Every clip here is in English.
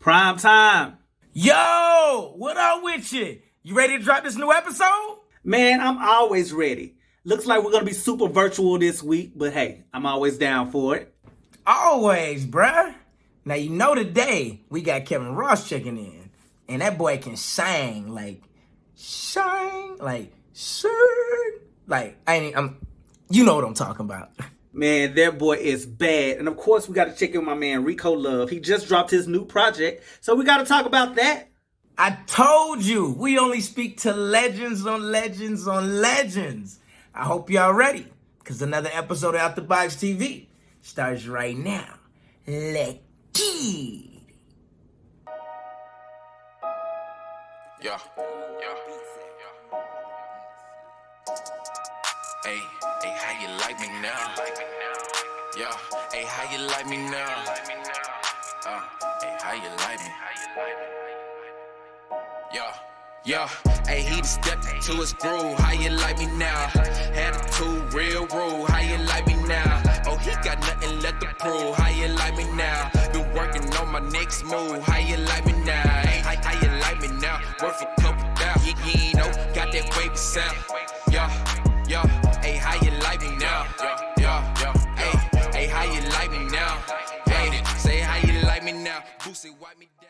Prime time. Yo, what up with you? You ready to drop this new episode? Man, I'm always ready. Looks like we're going to be super virtual this week, but hey, I'm always down for it. Always, bruh. Now, you know today we got Kevin Ross checking in. And that boy can sing like, you know what I'm talking about. Man, that boy is bad. And of course, we got to check in with my man Rico Love. He just dropped his new project, so we got to talk about that. I told you, we only speak to legends on legends on legends. I hope y'all ready, because another episode of Out the Box TV starts right now. Let's get it. Yeah. Hey, how you like me now? Yeah, hey, how you like me now? Hey, how you like me? Yeah, hey, he stepped to his groove. How you like me now? Had a two real rule. How you like me now? Oh, he got nothing left to prove. How you like me now? Been working on my next move. How you like me now? Hey, how you like me now? Worth a couple thousand. You know, got that wavy sound. Yeah, hey, how you like me now? Yeah, hey, how you like me now? Hey, say how you like me now. Boosie, wipe me down.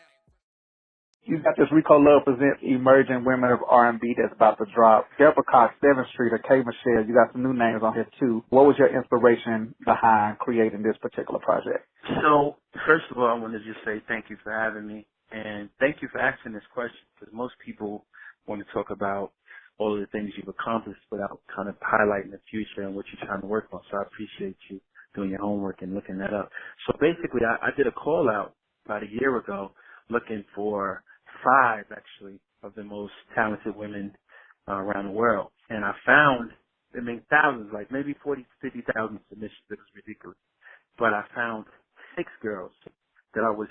You got this Rico Love presents Emerging Women of R&B that's about to drop. Deborah Cox, 7th Street, or K. Michelle, you got some new names on here too. What was your inspiration behind creating this particular project? So, first of all, I want to just say thank you for having me, and thank you for asking this question, because most people want to talk about all of the things you've accomplished without kind of highlighting the future and what you're trying to work on. So I appreciate you doing your homework and looking that up. So basically, I did a call out about a year ago looking for 5, actually, of the most talented women around the world. And I found, I mean, thousands, like maybe 40,000 to 50,000 submissions. It was ridiculous. But I found 6 girls that I was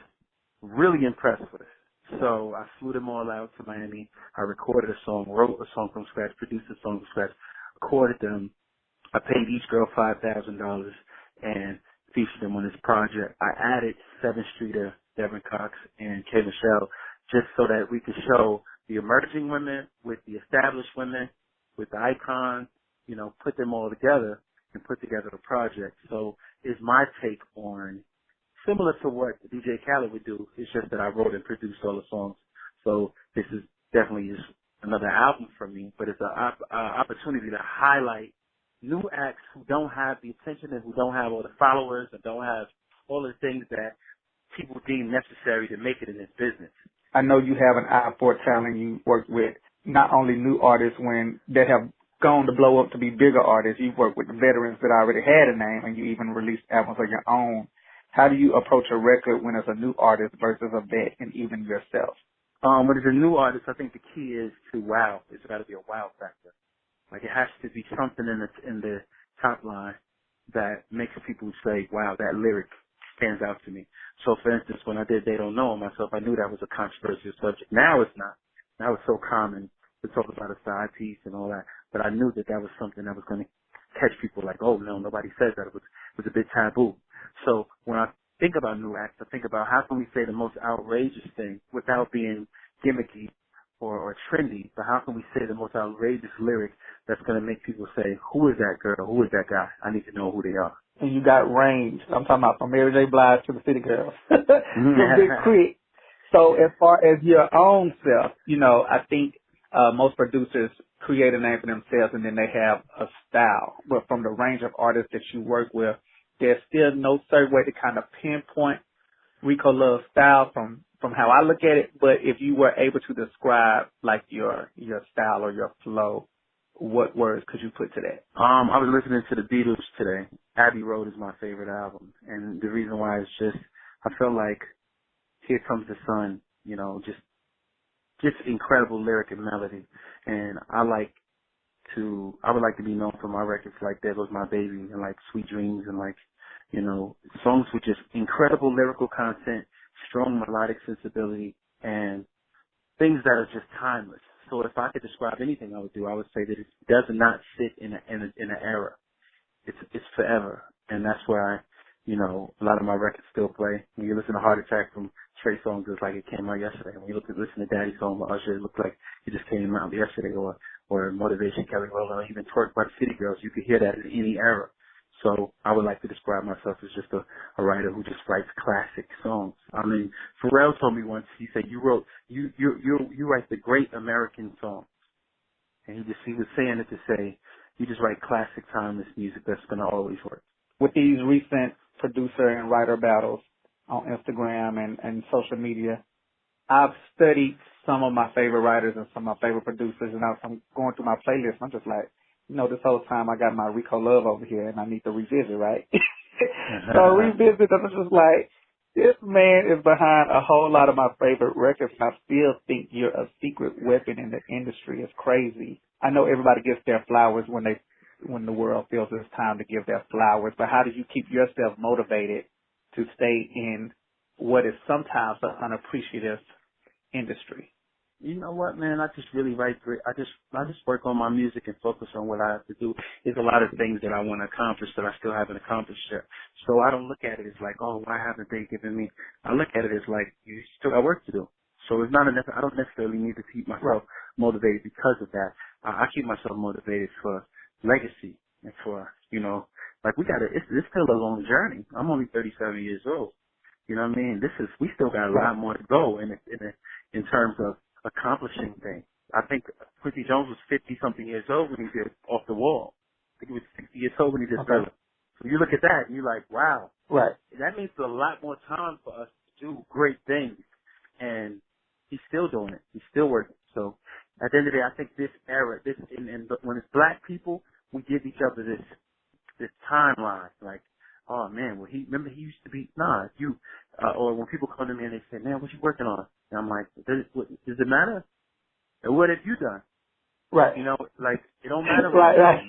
really impressed with. So I flew them all out to Miami. I recorded a song, wrote a song from scratch, produced a song from scratch, recorded them. I paid each girl $5,000 and featured them on this project. I added 7th Streeter, Devin Cox, and K. Michelle just so that we could show the emerging women with the established women, with the icons, you know, put them all together and put together a project. So it's my take on, similar to what DJ Khaled would do. It's just that I wrote and produced all the songs. So this is definitely just another album for me, but it's an opportunity to highlight new acts who don't have the attention and who don't have all the followers and don't have all the things that people deem necessary to make it in this business. I know you have an eye for talent. You worked with not only new artists that have gone to blow up to be bigger artists. You've worked with the veterans that already had a name, and you even released albums of your own. How do you approach a record when it's a new artist versus a vet, and even yourself? When it's a new artist, I think the key is to wow. It's got to be a wow factor. Like, it has to be something in the top line that makes people say, wow, that lyric stands out to me. So, for instance, when I did They Don't Know myself, I knew that was a controversial subject. Now it's not. Now it's so common to talk about a side piece and all that. But I knew that was something that was going to catch people like, oh, no, nobody says that. It was a bit taboo. So when I think about new acts, I think about how can we say the most outrageous thing without being gimmicky or trendy, but how can we say the most outrageous lyric that's going to make people say, who is that girl? Who is that guy? I need to know who they are. And you got range. I'm talking about from Mary J. Blige to the City Girls. Big quick. So as far as your own self, you know, I think most producers create a name for themselves and then they have a style. But from the range of artists that you work with, there's still no certain way to kind of pinpoint Rico Love's style from how I look at it. But if you were able to describe like your style or your flow, what words could you put to that? I was listening to the Beatles today. Abbey Road is my favorite album. And the reason why is just, I feel like Here Comes the Sun, you know, just incredible lyric and melody. And I would like to be known for my records like There Goes My Baby and like Sweet Dreams and like, you know, songs with just incredible lyrical content, strong melodic sensibility, and things that are just timeless. So if I could describe anything I would do, I would say that it does not sit in an era. It's forever. And that's why, You know, a lot of my records still play. When you listen to Heart Attack from Trey Songz, it's like it came out yesterday. When you listen to Daddy Song by Usher, it looked like it just came out yesterday. Or Motivation, Kelly Rowland, or even Twerk by the City Girls. You could hear that in any era. So I would like to describe myself as just a writer who just writes classic songs. I mean, Pharrell told me once, he said, you write the great American song. And he was saying it to say, you just write classic timeless music that's going to always work. With these recent producer and writer battles on Instagram and social media, I've studied some of my favorite writers and some of my favorite producers, and I'm going through my playlist, and I'm just like, you know, this whole time I got my Rico Love over here, and I need to revisit, right? So I revisit, and I'm just like, this man is behind a whole lot of my favorite records, and I still think you're a secret weapon in the industry. It's crazy. I know everybody gets their flowers when the world feels it's time to give their flowers, but how do you keep yourself motivated to stay in what is sometimes an unappreciative industry? You know what, man? I just really write great. I just work on my music and focus on what I have to do. There's a lot of things that I want to accomplish that I still haven't accomplished yet. So I don't look at it as like, oh, why haven't they given me? I look at it as like, you still got work to do. So it's not I don't necessarily need to keep myself motivated because of that. I keep myself motivated for legacy and for, you know, like it's still a long journey. I'm only 37 years old. You know what I mean? We still got a lot more to go in terms of accomplishing things. I think Quincy Jones was 50-something years old when he did Off the Wall. I think he was 60 years old when he did Thriller. So you look at that and you're like, wow. Right. That means there's a lot more time for us to do great things. And he's still doing it. He's still working. So at the end of the day, I think this era, and when it's black people, we give each other this timeline. Like, oh man, remember he used to be, or when people come to me and they say, man, what you working on? And I'm like, does it matter? And what have you done? Right. You know, like, it don't matter. Right.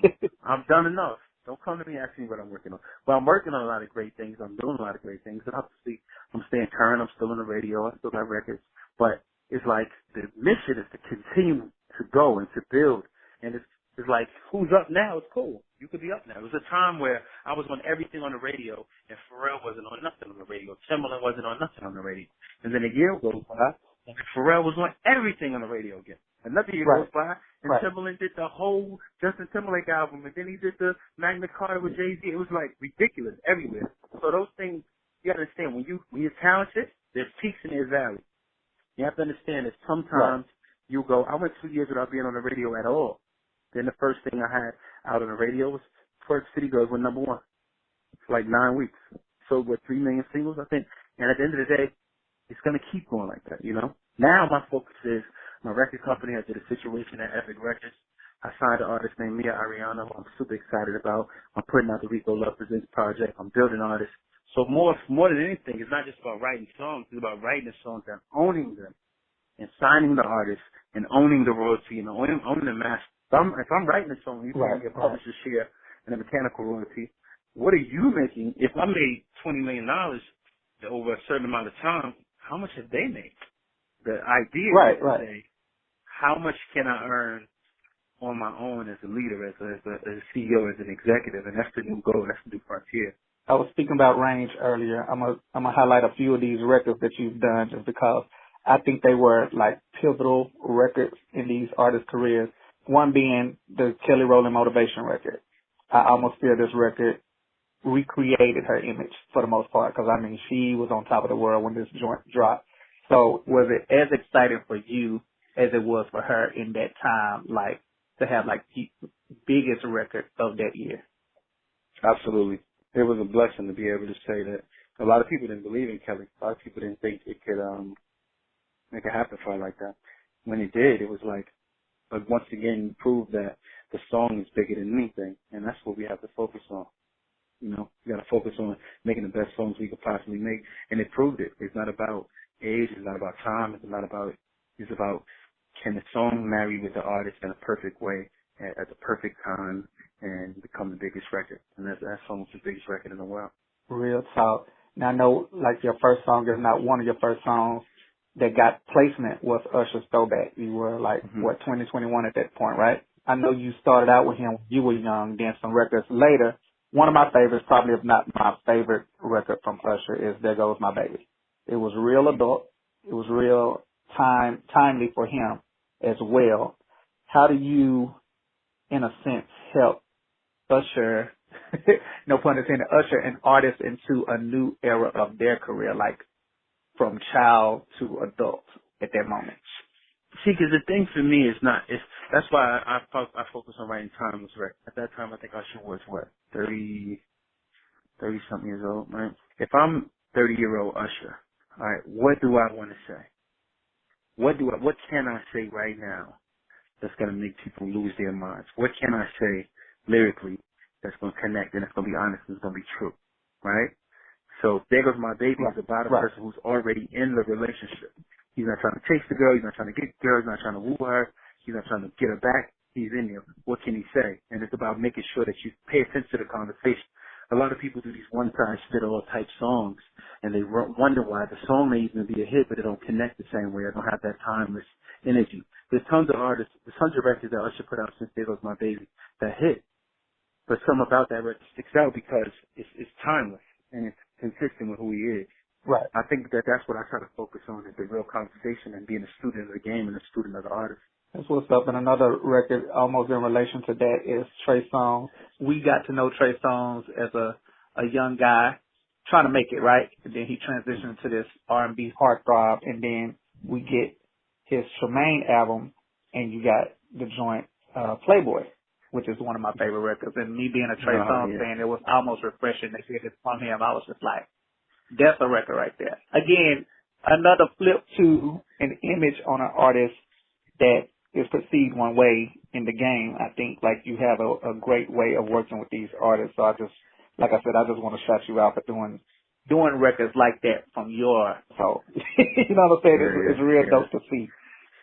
I'm done enough. Don't come to me asking me what I'm working on. Well, I'm working on a lot of great things. I'm doing a lot of great things. And obviously, I'm staying current. I'm still on the radio. I still got records. But it's like the mission is to continue to go and to build. And it's like, who's up now? It's cool. You could be up now. It was a time where I was on everything on the radio, and Pharrell wasn't on nothing on the radio. Timbaland wasn't on nothing on the radio. And then a year goes by, and Pharrell was on everything on the radio again. Another year goes by, and Timbaland did the whole Justin Timberlake album, and then he did the Magna Carta with Jay-Z. It was like ridiculous everywhere. So those things, you gotta understand, when you're talented, there's peaks and there's valleys. You have to understand that sometimes you go, I went 2 years without being on the radio at all. Then the first thing I had out on the radio was Twerk City Girls went #1 for like 9 weeks. Sold 3 million singles, I think. And at the end of the day, it's gonna keep going like that, you know? Now my focus is my record company. I did a situation at Epic Records. I signed an artist named Mia Ariana, who I'm super excited about. I'm putting out the Rico Love Presents project. I'm building artists. So more than anything, it's not just about writing songs. It's about writing the songs and owning them and signing the artists and owning the royalty and owning the master. If I'm writing a song, you pay me a publisher's share and a mechanical royalty. What are you making? If I made $20 million over a certain amount of time, how much have they made? The idea is to say, how much can I earn on my own as a leader, as a CEO, as an executive? And that's the new goal. That's the new frontier. I was speaking about range earlier. I'm gonna highlight a few of these records that you've done just because I think they were like pivotal records in these artists' careers. One being the Kelly Rowland Motivation record. I almost feel this record recreated her image for the most part because, I mean, she was on top of the world when this joint dropped. So was it as exciting for you as it was for her in that time, like to have like the biggest record of that year? Absolutely. It was a blessing to be able to say that. A lot of people didn't believe in Kelly. A lot of people didn't think it could happen for her like that. When it did, it was like, but once again, proved that the song is bigger than anything, and that's what we have to focus on. You know, we got to focus on making the best songs we could possibly make, and it proved it. It's not about age, it's not about time, it's about can the song marry with the artist in a perfect way at the perfect time and become the biggest record. And that song was the biggest record in the world. Real talk. Now I know, like, your first song is not one of your first songs that got placement was Usher's Throwback. You were like, 20, 21 at that point, right? I know you started out with him when you were young, then some records later one of my favorites, probably if not my favorite record from Usher, is There Goes My Baby. It was real adult. It was real timely for him as well. How do you, in a sense, help usher, no pun intended, usher an artist into a new era of their career, like from child to adult at that moment? See, because the thing for me is not, that's why I focus on writing timeless records. At that time, I think Usher was, 30-something years old, right? If I'm 30-year-old Usher, all right, what do I want to say? What can I say right now that's going to make people lose their minds? What can I say lyrically that's going to connect and that's going to be honest and it's going to be true, right? So There Goes My Baby is about a person who's already in the relationship. He's not trying to chase the girl. He's not trying to get the girl. He's not trying to woo her. He's not trying to get her back. He's in there. What can he say? And it's about making sure that you pay attention to the conversation. A lot of people do these one-size-fit-all type songs, and they wonder why the song may even be a hit, but it don't connect the same way. I don't have that timeless energy. There's tons of artists, there's tons of records that Usher put out since There Goes My Baby that hit, but something about that record sticks out because it's timeless and it's consistent with who he is. Right. I think that's what I try to focus on is the real conversation and being a student of the game and a student of the artist. That's what's up. And another record almost in relation to that is Trey Songz. We got to know Trey Songz as a young guy trying to make it, right? And then he transitioned to this R&B heartthrob, and then we get his Tremaine album, and you got the joint Playboy, which is one of my favorite records. And me being a Trey Songz fan, it was almost refreshing to hear this from him. I was just like, that's a record right there. Again, another flip to an image on an artist that is perceived one way in the game. I think like you have a great way of working with these artists. So I just want to shout you out for doing records like that from your, so, you know what I'm saying? It's real dope to see.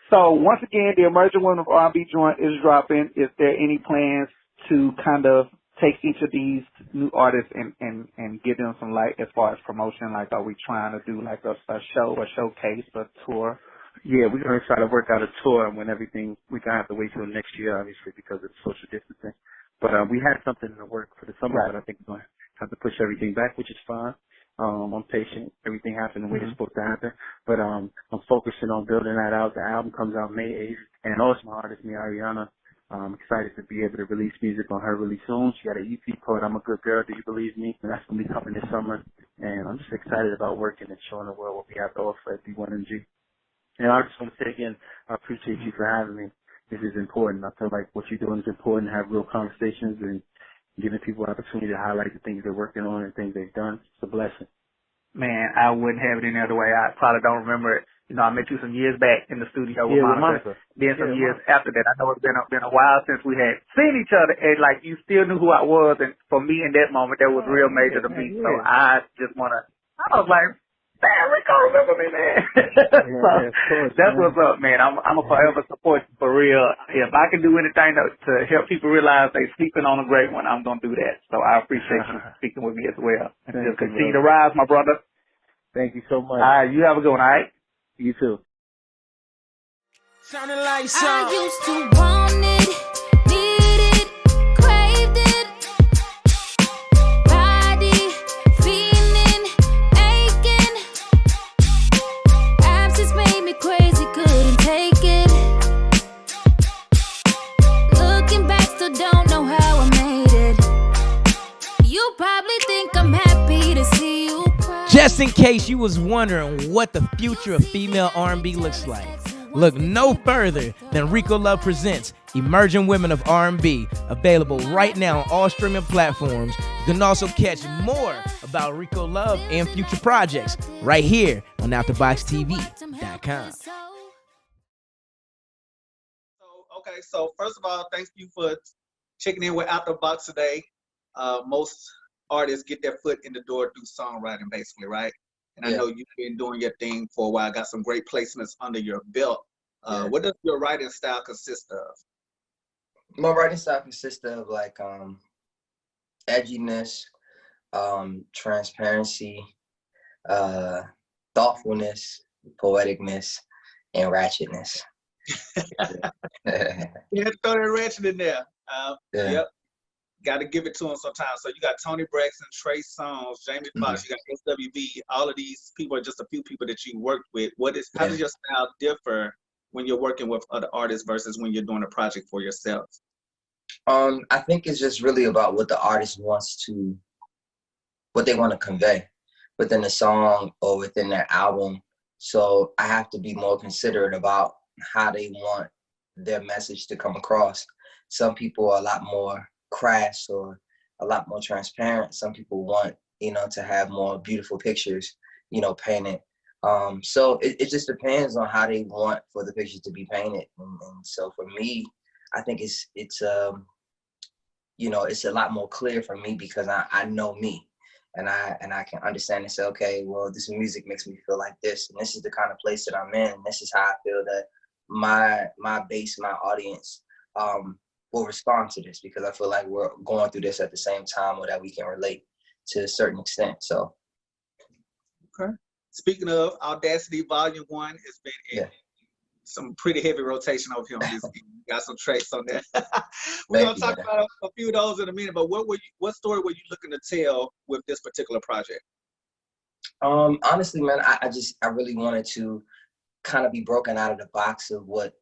So once again, the Emerging Women of R&B joint is dropping. Is there any plans to kind of take each of these new artists and give them some light as far as promotion? Like, are we trying to do like a showcase, a tour? Yeah, we're going to try to work out a tour and when everything, we're going to have to wait till next year, obviously, because of social distancing. But we had something in the work for the summer, but I think we're going to have to push everything back, which is fine. I'm patient. Everything happened the way it's supposed to happen. But I'm focusing on building that out. The album comes out May 8th. And also my artist, me, Ariana, I'm excited to be able to release music on her really soon. She got an EP called I'm a Good Girl, Do You Believe Me? And that's going to be coming this summer. And I'm just excited about working and showing the world what we have to offer at D1MG. And I just want to say again, I appreciate you for having me. This is important. I feel like what you're doing is important to have real conversations and giving people an opportunity to highlight the things they're working on and things they've done. It's a blessing. Man, I wouldn't have it any other way. I probably don't remember it. You know, I met you some years back in the studio with Monica. Then some years after that. I know it's been a while since we had seen each other, and like you still knew who I was. And for me in that moment, that was real major to me. So I just want to, I was like, man, Rico, remember me, man. So that's what's up, man. I'm a forever support you for real. If I can do anything to help people realize they sleeping on a great one, I'm going to do that. So I appreciate you speaking with me as well. And just continue to rise, my brother. Thank you so much. All right, you have a good one, all right? You too. Sounding like some. I used to want it, need it, craved it. Body, feeling, aching. Absence made me crazy, couldn't take it. Looking back, still don't know how I made it. You probably think I'm happy to see you cry. Just in case you was wondering what the future of female R&B looks like, look no further than Rico Love presents Emerging Women of R&B, available right now on all streaming platforms. You can also catch more about Rico Love and future projects right here on AfterBoxTV.com. So first of all, thank you for checking in with Out the Box today. Most artists get their foot in the door through songwriting, basically, right? And I know you've been doing your thing for a while, got some great placements under your belt. What does your writing style consist of? My writing style consists of like edginess, transparency, thoughtfulness, poeticness, and ratchetness. You had to throw that ratchet in there. Yep. got to give it to them sometimes. So you got Tony Braxton, Trey Songz, Jamie Foxx, you got SWV. All of these people are just a few people that you worked with. How does your style differ when you're working with other artists versus when you're doing a project for yourself? I think it's just really about what the artist what they want to convey within the song or within their album. So I have to be more considerate about how they want their message to come across. Some people are a lot more crass or a lot more transparent. Some people want, to have more beautiful pictures, painted. So it just depends on how they want for the picture to be painted. And so for me, I think it's a lot more clear for me because I know me. And I can understand and say, okay, well, this music makes me feel like this, and this is the kind of place that I'm in, and this is how I feel that my base, my audience, will respond to this, because I feel like we're going through this at the same time, or that we can relate to a certain extent. So, okay. Speaking of Audacity Volume 1, it's been in some pretty heavy rotation over here on this. Got some tracks on there. We're gonna talk about a few of those in a minute. But what story were you looking to tell with this particular project? Honestly, man, I really wanted to kind of be broken out of the box of what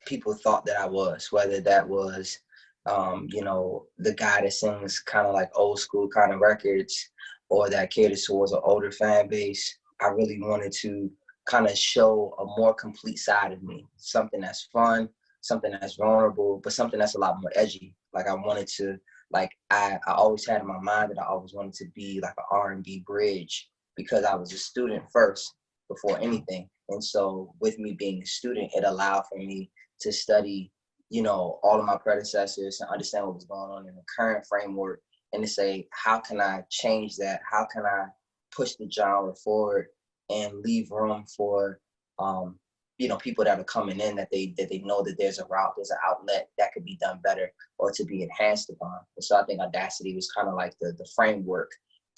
people thought that I was, whether that was, the guy that sings kind of like old school kind of records, or that caters towards an older fan base. I really wanted to kind of show a more complete side of me, something that's fun, something that's vulnerable, but something that's a lot more edgy. Like I wanted to, I always had in my mind that I always wanted to be like an R&B bridge, because I was a student first before anything. And so with me being a student, it allowed for me to study, all of my predecessors and understand what was going on in the current framework, and to say, how can I change that? How can I push the genre forward and leave room for, people that are coming in, that they know that there's a route, there's an outlet that could be done better or to be enhanced upon. And so I think Audacity was kind of like the framework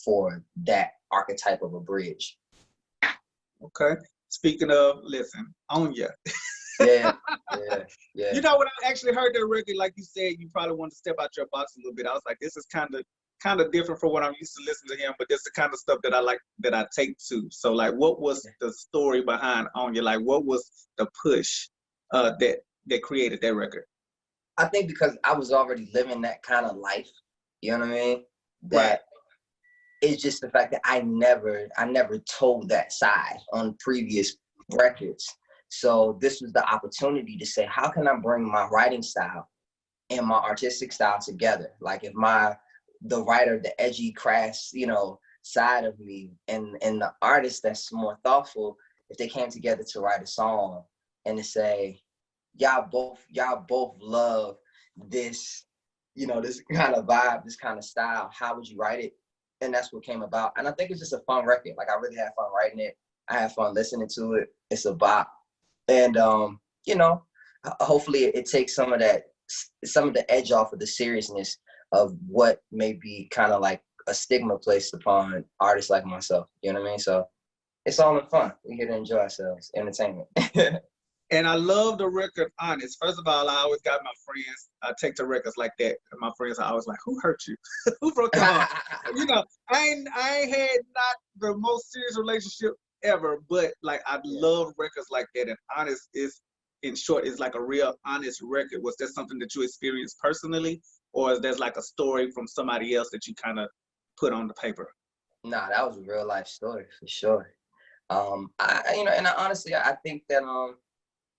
for that archetype of a bridge. Okay. Speaking of, listen, on ya. Yeah. You know, when I actually heard that record, like you said, you probably want to step out your box a little bit. I was like, this is kind of different from what I'm used to listening to him, but this is the kind of stuff that I like, that I take to. So like, what was the story behind On Ya? Like, what was the push that created that record? I think because I was already living that kind of life, you know what I mean? That it's just the fact that I never told that side on previous records. So this was the opportunity to say, how can I bring my writing style and my artistic style together? Like if the writer, the edgy, crass, side of me, and the artist that's more thoughtful, if they came together to write a song and to say, y'all both love this, this kind of vibe, this kind of style, how would you write it? And that's what came about. And I think it's just a fun record. Like I really had fun writing it. I had fun listening to it. It's a bop. And, hopefully it takes some of the edge off of the seriousness of what may be kind of like a stigma placed upon artists like myself. You know what I mean? So it's all in fun. We're here to enjoy ourselves, entertainment. And I love the record Honest. First of all, I always got my friends, I take to records like that. And my friends are always like, who hurt you? Who broke your heart? I ain't had not the most serious relationship ever, but like I love records like that. And Honest is, in short, is like a real honest record. Was that something that you experienced personally, or is there like a story from somebody else that you kind of put on the paper? Nah, that was a real life story for sure. Honestly, I think that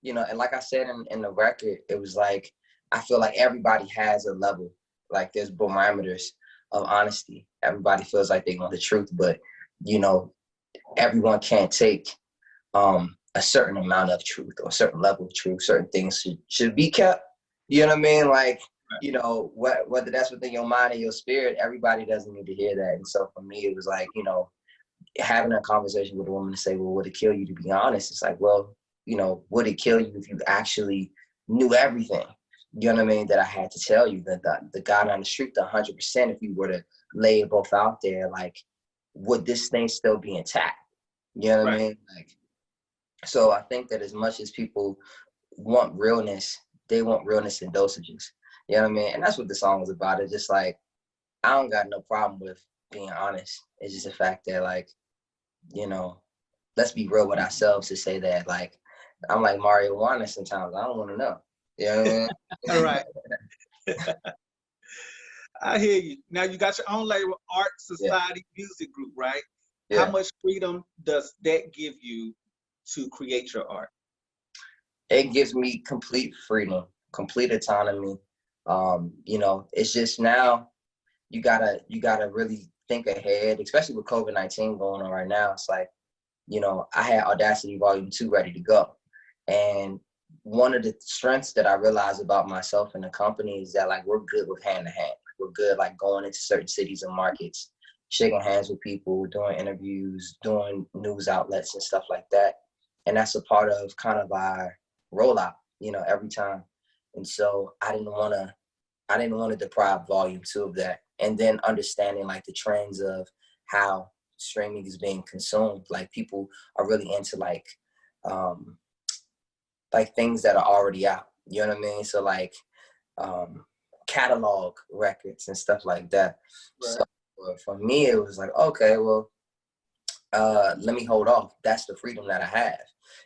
and like I said in the record, it was like, I feel like everybody has a level. Like there's parameters of honesty. Everybody feels like they know the truth, but everyone can't take a certain amount of truth or a certain level of truth. Certain things should be kept. You know what I mean? Like, whether that's within your mind or your spirit, everybody doesn't need to hear that. And so for me, it was like, having a conversation with a woman to say, well, would it kill you to be honest? It's like, well, would it kill you if you actually knew everything? You know what I mean? That I had to tell you, that the God on the street, 100%, if you were to lay it both out there, like, would this thing still be intact? You know what I mean? Like, so I think that as much as people want realness, they want realness in dosages. You know what I mean? And that's what the song was about. It's just like, I don't got no problem with being honest. It's just the fact that, like, you know, let's be real with ourselves to say that, like, I'm like marijuana sometimes. I don't want to know. You know what I mean? All right. I hear you. Now you got your own label, Art Society Music Group, right? Yeah. How much freedom does that give you to create your art? It gives me complete freedom, complete autonomy. You know, it's just now you gotta really think ahead, especially with COVID-19 going on right now. It's like, you know, I had Audacity Volume 2 ready to go. And one of the strengths that I realized about myself and the company is that, like, we're good with hand to hand. We're good, like, going into certain cities and markets, shaking hands with people, doing interviews, doing news outlets and stuff like that. And that's a part of kind of our rollout, you know, every time. And so I didn't want to deprive Volume 2 of that. And then understanding, like, the trends of how streaming is being consumed. Like, people are really into like things that are already out. You know what I mean? So like catalog records and stuff like that. Right. So for me, it was like, okay, well, let me hold off. That's the freedom that I have,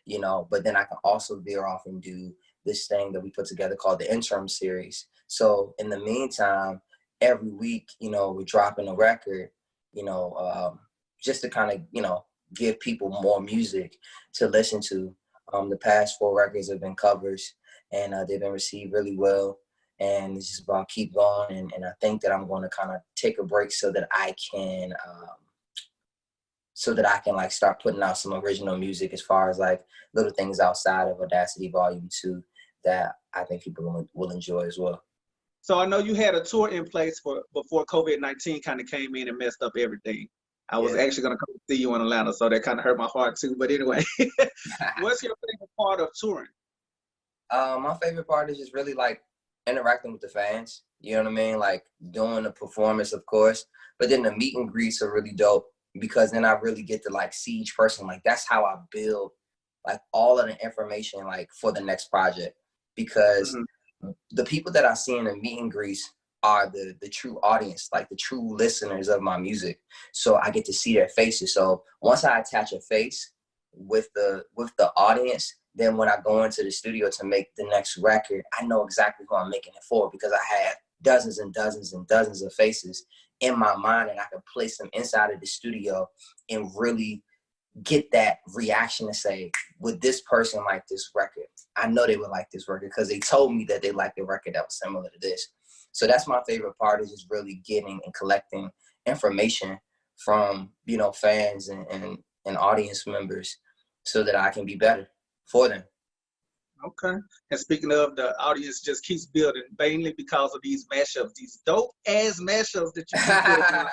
you know. But then I can also veer off and do this thing that we put together called the Interim Series. So in the meantime, every week, you know, we're dropping a record, you know, just to kind of, you know, give people more music to listen to. The past 4 records have been covers, and they've been received really well. And it's just about keep going. And I think that I'm going to kind of take a break so that I can like start putting out some original music as far as like little things outside of Audacity Volume 2 that I think people will enjoy as well. So I know you had a tour in place before COVID-19 kind of came in and messed up everything. I was actually going to come see you in Atlanta, so that kind of hurt my heart too. But anyway, what's your favorite part of touring? My favorite part is just really like interacting with the fans. You know what I mean? Like doing the performance, of course, but then the meet and greets are really dope because then I really get to like see each person. Like that's how I build like all of the information like for the next project, because the people that I see in the meet and greets are the true audience, like the true listeners of my music. So I get to see their faces. So once I attach a face with the audience, then when I go into the studio to make the next record, I know exactly who I'm making it for because I have dozens and dozens and dozens of faces in my mind, and I can place them inside of the studio and really get that reaction to say, would this person like this record? I know they would like this record because they told me that they liked the record that was similar to this. So that's my favorite part, is just really getting and collecting information from, you know, fans and audience members so that I can be better for them. Okay. And speaking of, the audience just keeps building mainly because of these mashups, these dope ass mashups that you keep putting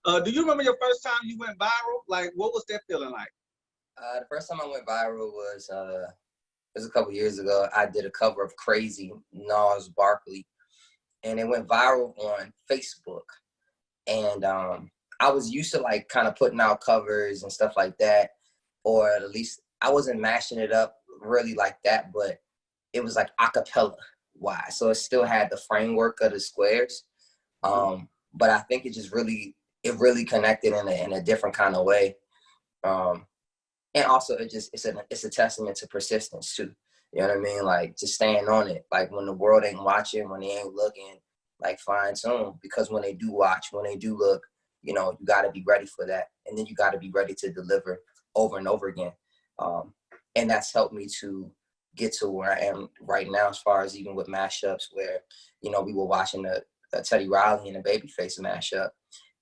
out. Do you remember your first time you went viral? Like, what was that feeling like? The first time I went viral was a couple years ago. I did a cover of Crazy, Nas Barkley, and it went viral on Facebook. And I was used to like kind of putting out covers and stuff like that, or at least I wasn't mashing it up really like that, but it was like acapella wise. So it still had the framework of the squares. But I think it really connected in a different kind of way. And also it's a testament to persistence too. You know what I mean? Like just staying on it. Like when the world ain't watching, when they ain't looking, like fine tune. Because when they do watch, when they do look, you know, you got to be ready for that. And then you got to be ready to deliver over and over again. And that's helped me to get to where I am right now, as far as even with mashups where, you know, we were watching a Teddy Riley and a Babyface mashup.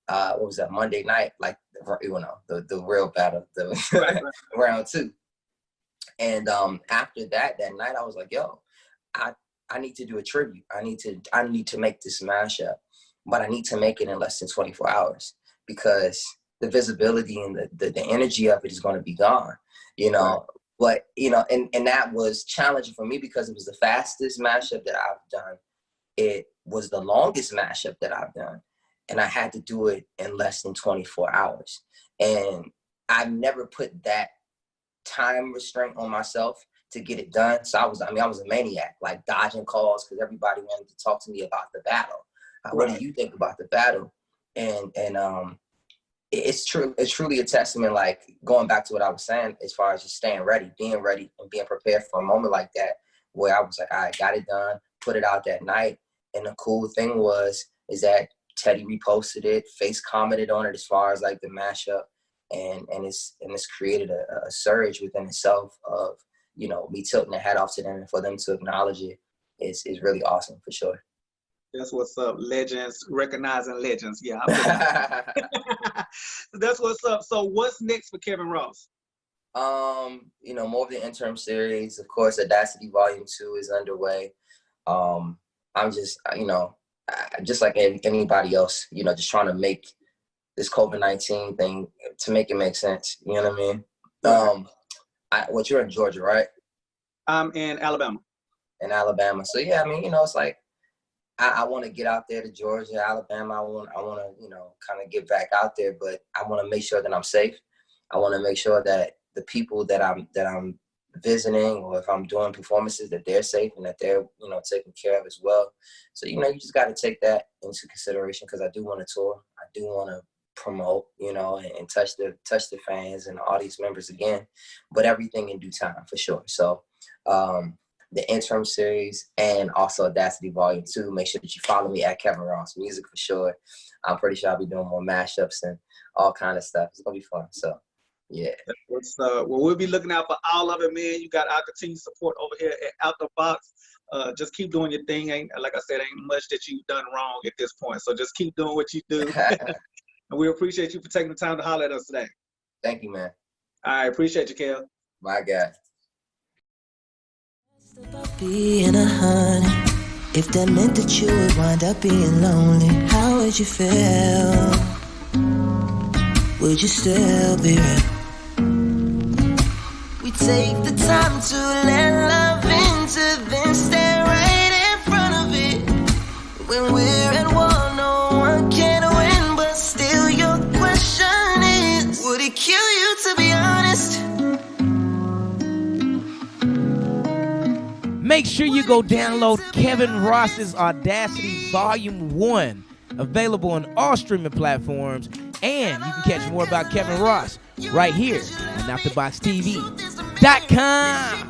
What was that, Monday night? Like, you know, the real battle, round 2. And after that night, I was like, yo, I need to do a tribute. I need to make this mashup, but I need to make it in less than 24 hours because the visibility and the energy of it is going to be gone, you know. Right. But, you know, and that was challenging for me because it was the fastest mashup that I've done. It was the longest mashup that I've done. And I had to do it in less than 24 hours. And I've never put that time restraint on myself to get it done. So I was a maniac, like dodging calls because everybody wanted to talk to me about the battle. What do you think about the battle? And it's true. It's truly a testament, like going back to what I was saying, as far as just staying ready, and being prepared for a moment like that, where I was like, all right, got it done, put it out that night. And the cool thing is that Teddy reposted it, Face commented on it as far as like the mashup, and it's created a surge within itself of, you know, me tilting the hat off to them, and for them to acknowledge it is really awesome for sure. That's what's up. Legends, recognizing legends. Yeah. That's what's up. So what's next for Kevin Ross? You know, more of the interim series. Of course, Audacity Volume 2 is underway. I'm just, you know, just like anybody else, you know, just trying to make this COVID-19 thing to make it make sense. You know what I mean? You're in Georgia, right? I'm in Alabama. In Alabama. So yeah, I mean, you know, it's like I want to get out there to Georgia, Alabama. I want to, you know, kind of get back out there, but I want to make sure that I'm safe. I want to make sure that the people that I'm visiting, or if I'm doing performances, that they're safe and that they're, you know, taken care of as well. So, you know, you just got to take that into consideration, because I do want to tour. I do want to promote, you know, and touch the fans and the audience members again, but everything in due time for sure. So, the interim series and also Audacity Volume 2. Make sure that you follow me at Kevin Ross Music for sure. I'm pretty sure I'll be doing more mashups and all kind of stuff. It's gonna be fun. So yeah. Well, we'll be looking out for all of it, man. You got our continued support over here at Out the Box. Just keep doing your thing. Like I said, ain't much that you've done wrong at this point. So just keep doing what you do. And we appreciate you for taking the time to holler at us today. Thank you, man. I appreciate you, Kel. My God. About being a honey, if that meant that you would wind up being lonely, how would you feel? Would you still be real? We take the time to let love into, then stare right in front of it. When we're at war, no one can win, but still your question is, would it kill you to be honest? Make sure you go download Kevin Ross's Audacity Volume 1, available on all streaming platforms, and you can catch more about Kevin Ross right here on AfterBoxTV.com.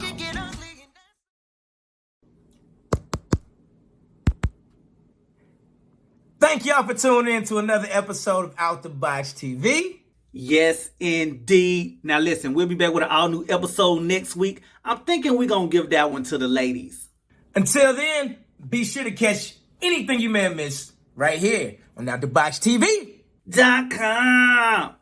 Thank y'all for tuning in to another episode of Out the Box TV. Yes, indeed. Now listen, we'll be back with an all-new episode next week. I'm thinking we're going to give that one to the ladies. Until then, be sure to catch anything you may have missed right here on AfterBoxTV.com.